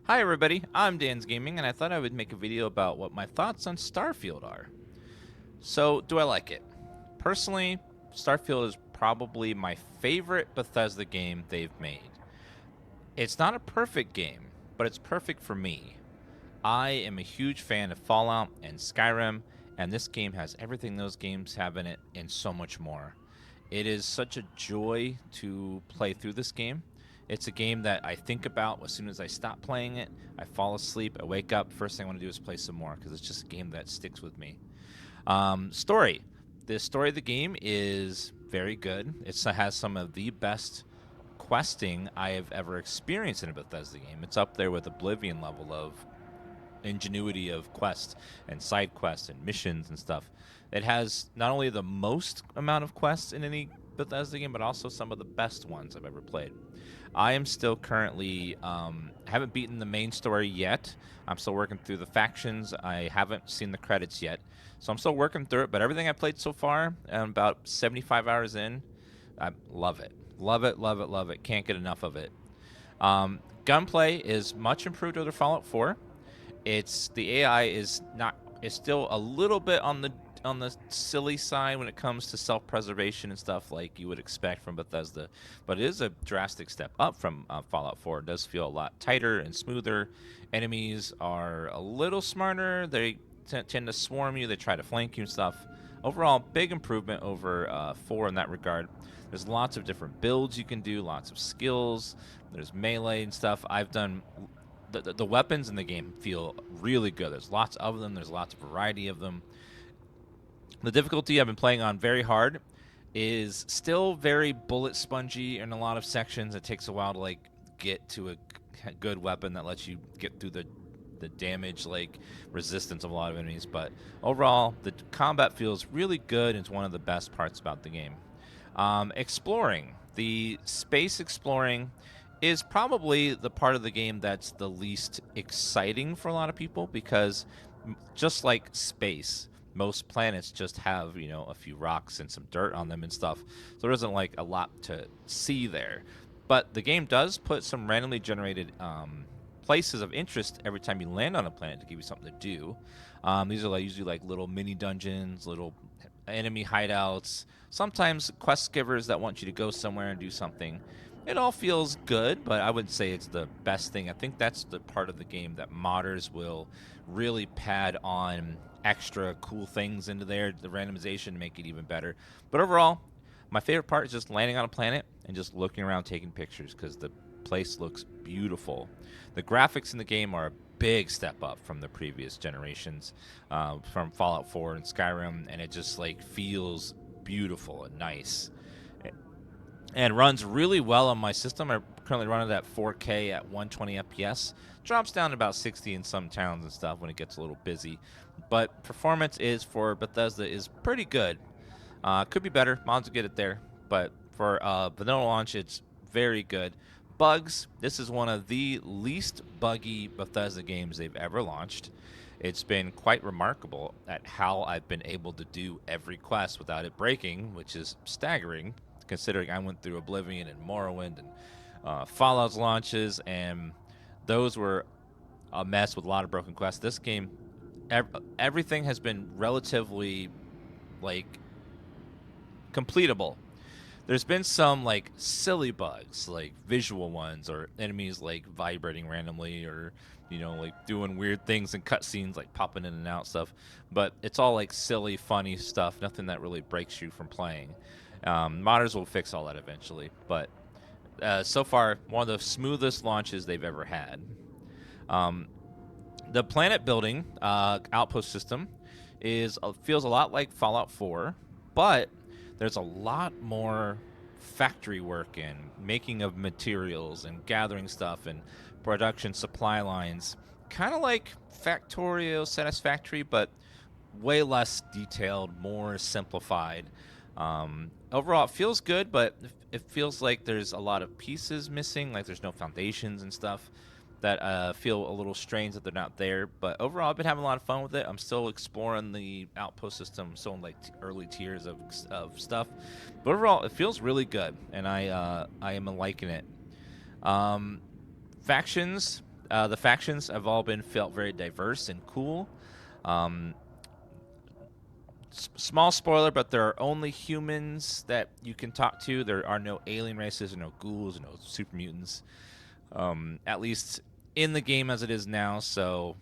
Hi everybody, I'm DansGaming, and I thought I would make a video about what my thoughts on Starfield are. So, do I like it? Personally, Starfield is probably my favorite Bethesda game they've made. It's not a perfect game, but it's perfect for me. I am a huge fan of Fallout and Skyrim, and this game has everything those games have in it and so much more. It is such a joy to play through this game. It's a game that I think about as soon as I stop playing it. I fall asleep, I wake up, first thing I want to do is play some more because it's just a game that sticks with me. Story. The story of the game is very good. It has some of the best questing I have ever experienced in a Bethesda game. It's up there with Oblivion level of ingenuity of quests and side quests and missions and stuff. It has not only the most amount of quests in any Bethesda game, but also some of the best ones I've ever played. I am still currently haven't beaten the main story yet. I'm still working through the factions. I haven't seen the credits yet, so I'm still working through it. But everything I played so far, I'm about 75 hours in. I love it, love it, love it, love it. Can't get enough of it. Gunplay is much improved over Fallout 4. It's the AI is not is still a little bit on the silly side when it comes to self-preservation and stuff like you would expect from Bethesda, but it is a drastic step up from Fallout 4. It does feel a lot tighter and smoother. Enemies are a little smarter. They tend to swarm you. They try to flank you and stuff. Overall, big improvement over 4 in that regard. There's lots of different builds you can do, lots of skills. There's melee and stuff. I've done the weapons in the game feel really good. There's lots of them. There's lots of variety of them. The difficulty I've been playing on very hard is still very bullet spongy in a lot of sections. It takes a while to like get to a good weapon that lets you get through the damage like resistance of a lot of enemies. But overall, the combat feels really good. And it's one of the best parts about the game. Exploring the space exploring is probably the part of the game that's the least exciting for a lot of people because just like space, most planets just have, a few rocks and some dirt on them and stuff. So there isn't like a lot to see there. But the game does put some randomly generated places of interest every time you land on a planet to give you something to do. These are usually like little mini dungeons, little enemy hideouts, sometimes quest givers that want you to go somewhere and do something. It all feels good, but I wouldn't say it's the best thing. I think that's the part of the game that modders will really pad on extra cool things into there, the randomization to make it even better. But overall, my favorite part is just landing on a planet and just looking around taking pictures because the place looks beautiful. The graphics in the game are a big step up from the previous generations, from Fallout 4 and Skyrim, and it just like feels beautiful and nice and runs really well on my system. I currently run it at 4K at 120 FPS. Drops down to about 60 in some towns and stuff when it gets a little busy. But performance is for Bethesda is pretty good. Could be better. Mods will get it there. But for vanilla launch, it's very good. Bugs. This is one of the least buggy Bethesda games they've ever launched. It's been quite remarkable at how I've been able to do every quest without it breaking, which is staggering considering I went through Oblivion and Morrowind and Fallout's launches, and those were a mess with a lot of broken quests. This game, everything has been relatively like completable. There's been some like silly bugs, like visual ones, or enemies like vibrating randomly, or like doing weird things in cutscenes, like popping in and out stuff. But it's all like silly, funny stuff. Nothing that really breaks you from playing. Modders will fix all that eventually, but so far, one of the smoothest launches they've ever had. The planet building outpost system feels a lot like Fallout 4, but there's a lot more factory work and making of materials and gathering stuff and production supply lines, kind of like Factorio Satisfactory, but way less detailed, more simplified. Overall, it feels good, but it feels like there's a lot of pieces missing, like there's no foundations and stuff that feel a little strange that they're not there. But overall, I've been having a lot of fun with it. I'm still exploring the outpost system, still in like early tiers of stuff. But overall, it feels really good, and I am liking it. Factions, The factions have all felt very diverse and cool. Um, Small spoiler, but there are only humans that you can talk to. There are no alien races, or no ghouls, or no super mutants. At least in the game as it is now. So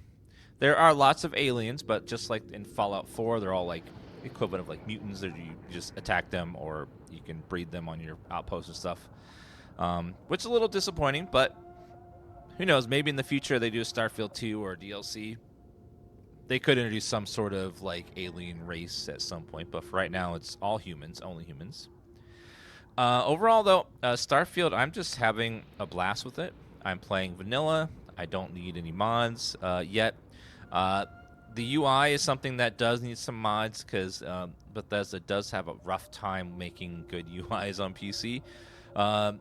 there are lots of aliens, but just like in Fallout 4, they're all like equivalent of like mutants. That you just attack them, or you can breed them on your outposts and stuff. Which is a little disappointing, but who knows? Maybe in the future they do a Starfield 2 or DLC. They could introduce some sort of like alien race at some point, but for right now it's all humans, only humans. Overall, though, Starfield, I'm just having a blast with it. I'm playing vanilla. I don't need any mods yet. The UI is something that does need some mods because Bethesda does have a rough time making good UIs on PC.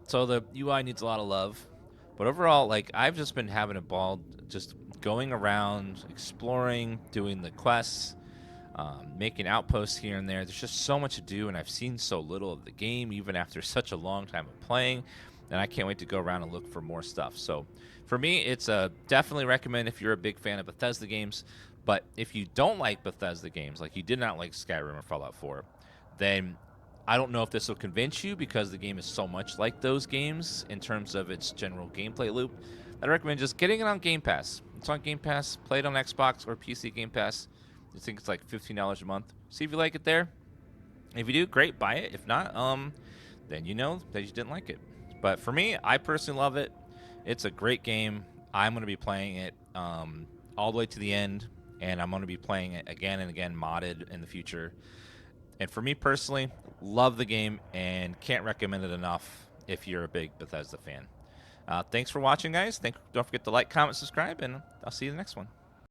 So the UI needs a lot of love. But overall, like I've just been having a ball just going around, exploring, doing the quests, making outposts here and there. There's just so much to do, and I've seen so little of the game, even after such a long time of playing. And I can't wait to go around and look for more stuff. So for me, it's definitely recommend if you're a big fan of Bethesda games. But if you don't like Bethesda games, like you did not like Skyrim or Fallout 4, then I don't know if this will convince you because the game is so much like those games in terms of its general gameplay loop. I'd recommend just getting it on Game Pass. It's on Game Pass. Play it on Xbox or PC Game Pass. I think it's like $15 a month. See if you like it there. If you do, great, buy it. If not, then you know that you didn't like it. But for me, I personally love it. It's a great game. I'm going to be playing it all the way to the end, and I'm going to be playing it again and again modded in the future. And for me personally, love the game and can't recommend it enough if you're a big Bethesda fan. Thanks for watching, guys. Don't forget to like, comment, subscribe, and I'll see you in the next one.